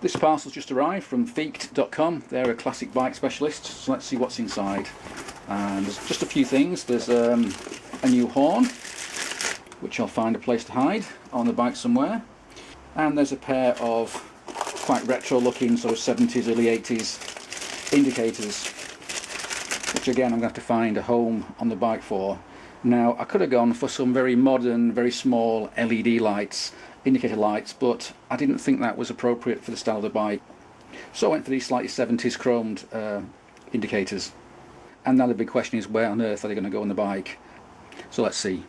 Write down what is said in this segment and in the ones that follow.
This parcel's just arrived from feekt.com. They're a classic bike specialist, so let's see what's inside. And there's just a few things. There's a new horn, which I'll find a place to hide on the bike somewhere. And there's a pair of quite retro looking sort of 70s, early 80s indicators, which again I'm going to have to find a home on the bike for. Now I could have gone for some very modern, very small LED lights, indicator lights, but I didn't think that was appropriate for the style of the bike. So I went for these slightly 70s chromed indicators. And now the big question is, where on earth are they going to go on the bike? So let's see.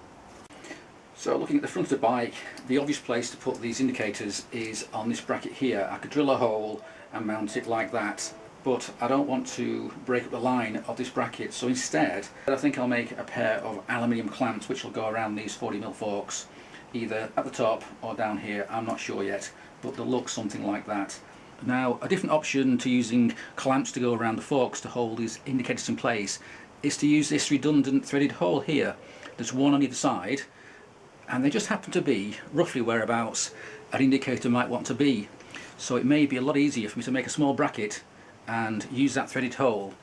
So looking at the front of the bike, the obvious place to put these indicators is on this bracket here. I could drill a hole and mount it like that, but I don't want to break up the line of this bracket, so instead I think I'll make a pair of aluminium clamps which will go around these 40mm forks, either at the top or down here, I'm not sure yet, but they'll look something like that. Now a different option to using clamps to go around the forks to hold these indicators in place is to use this redundant threaded hole here. There's one on either side, and they just happen to be roughly whereabouts an indicator might want to be. So it may be a lot easier for me to make a small bracket and use that threaded hole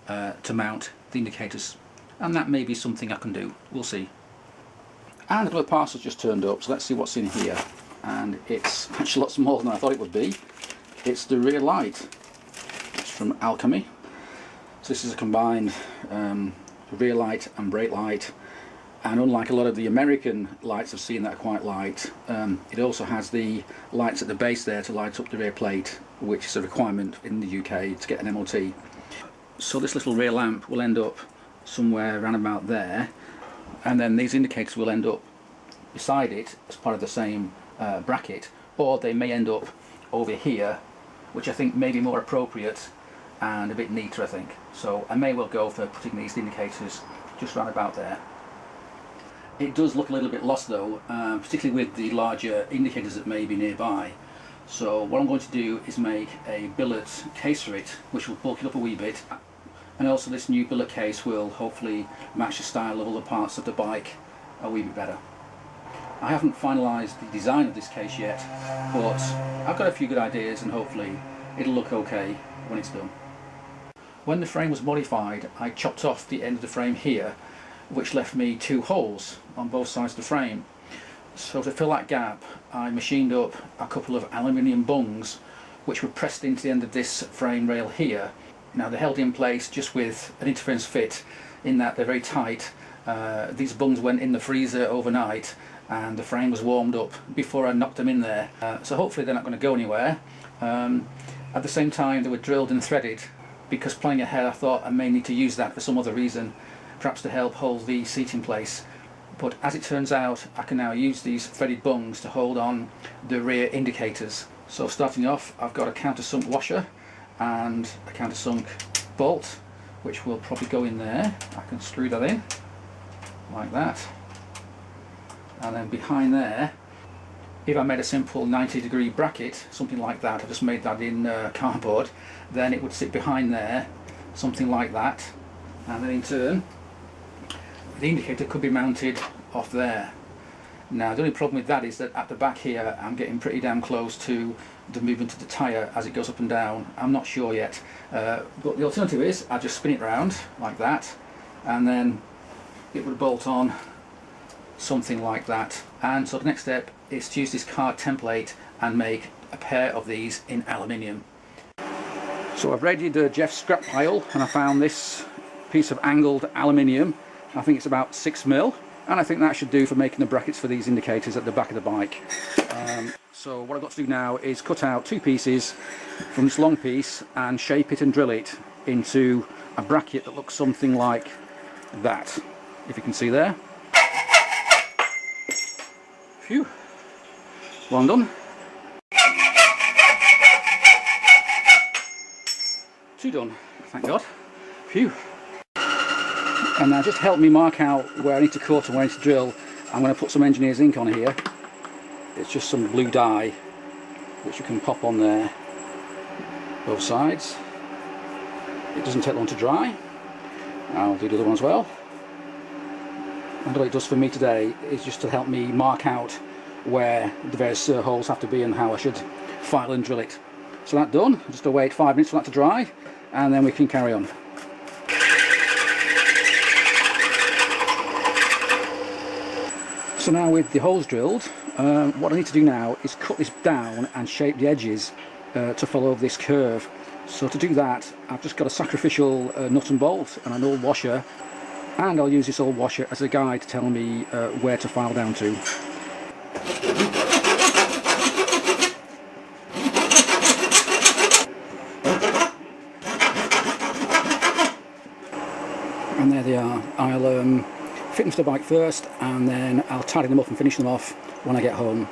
to mount the indicators. And that may be something I can do, we'll see. And another parcel's just turned up, so let's see what's in here. And it's actually a lot smaller than I thought it would be. It's the rear light. It's from Alchemy. So this is a combined rear light and brake light. And unlike a lot of the American lights I've seen that are quite light, it also has the lights at the base there to light up the rear plate, which is a requirement in the UK to get an MOT. So this little rear lamp will end up somewhere around about there, and then these indicators will end up beside it as part of the same bracket, or they may end up over here, which I think may be more appropriate and a bit neater, I think. So I may well go for putting these indicators just round about there. It does look a little bit lost though, particularly with the larger indicators that may be nearby. So what I'm going to do is make a billet case for it, which will bulk it up a wee bit. And also this new billet case will hopefully match the style of other parts of the bike a wee bit better. I haven't finalised the design of this case yet, but I've got a few good ideas and hopefully it'll look okay when it's done. When the frame was modified, I chopped off the end of the frame here, which left me two holes on both sides of the frame. So to fill that gap, I machined up a couple of aluminium bungs which were pressed into the end of this frame rail here. Now they're held in place just with an interference fit, in that they're very tight. These bungs went in the freezer overnight and the frame was warmed up before I knocked them in there. So hopefully they're not going to go anywhere. At the same time they were drilled and threaded, because planning ahead I thought I may need to use that for some other reason, perhaps to help hold the seat in place. But as it turns out, I can now use these threaded bungs to hold on the rear indicators. So starting off, I've got a countersunk washer and a countersunk bolt, which will probably go in there. I can screw that in like that, and then behind there, if I made a simple 90-degree bracket, something like that, I just made that in cardboard, then it would sit behind there, something like that, and then in turn the indicator could be mounted off there. Now the only problem with that is that at the back here I'm getting pretty damn close to the movement of the tyre as it goes up and down. I'm not sure yet, but the alternative is I just spin it round like that, and then it would bolt on something like that. And so the next step is to use this card template and make a pair of these in aluminium. So I've readied Jeff's scrap pile and I found this piece of angled aluminium. I think it's about 6mm, and I think that should do for making the brackets for these indicators at the back of the bike. So what I've got to do now is cut out two pieces from this long piece and shape it and drill it into a bracket that looks something like that, if you can see there. Phew, one done. Two done, thank God. Phew. And now just help me mark out where I need to cut and where I need to drill. I'm going to put some engineer's ink on here. It's just some blue dye which you can pop on there, both sides. It doesn't take long to dry. I'll do the other one as well. And what it does for me today is just to help me mark out where the various holes have to be and how I should file and drill it. So that's done. Just to wait 5 minutes for that to dry, and then we can carry on. So now with the holes drilled, what I need to do now is cut this down and shape the edges to follow this curve. So to do that, I've just got a sacrificial nut and bolt and an old washer, and I'll use this old washer as a guide to tell me where to file down to. And there they are. I'll fit them to the bike first, and then I'll tidy them up and finish them off when I get home.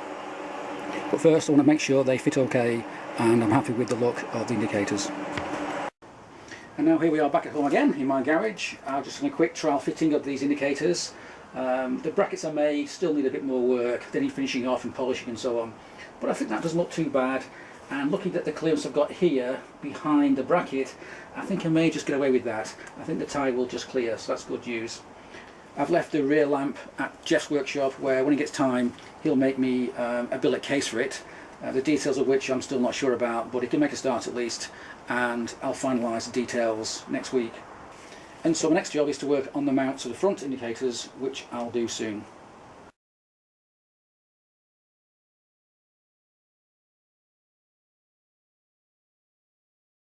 But first I want to make sure they fit okay and I'm happy with the look of the indicators. And now here we are back at home again in my garage. I've just done a quick trial fitting of these indicators. The brackets I made still need a bit more work, they need finishing off and polishing and so on. But I think that doesn't look too bad. And looking at the clearance I've got here behind the bracket, I think I may just get away with that. I think the tie will just clear, so that's good news. I've left the rear lamp at Jeff's workshop, where when he gets time he'll make me a billet case for it, the details of which I'm still not sure about, but he can make a start at least, and I'll finalise the details next week. And so my next job is to work on the mounts of the front indicators, which I'll do soon.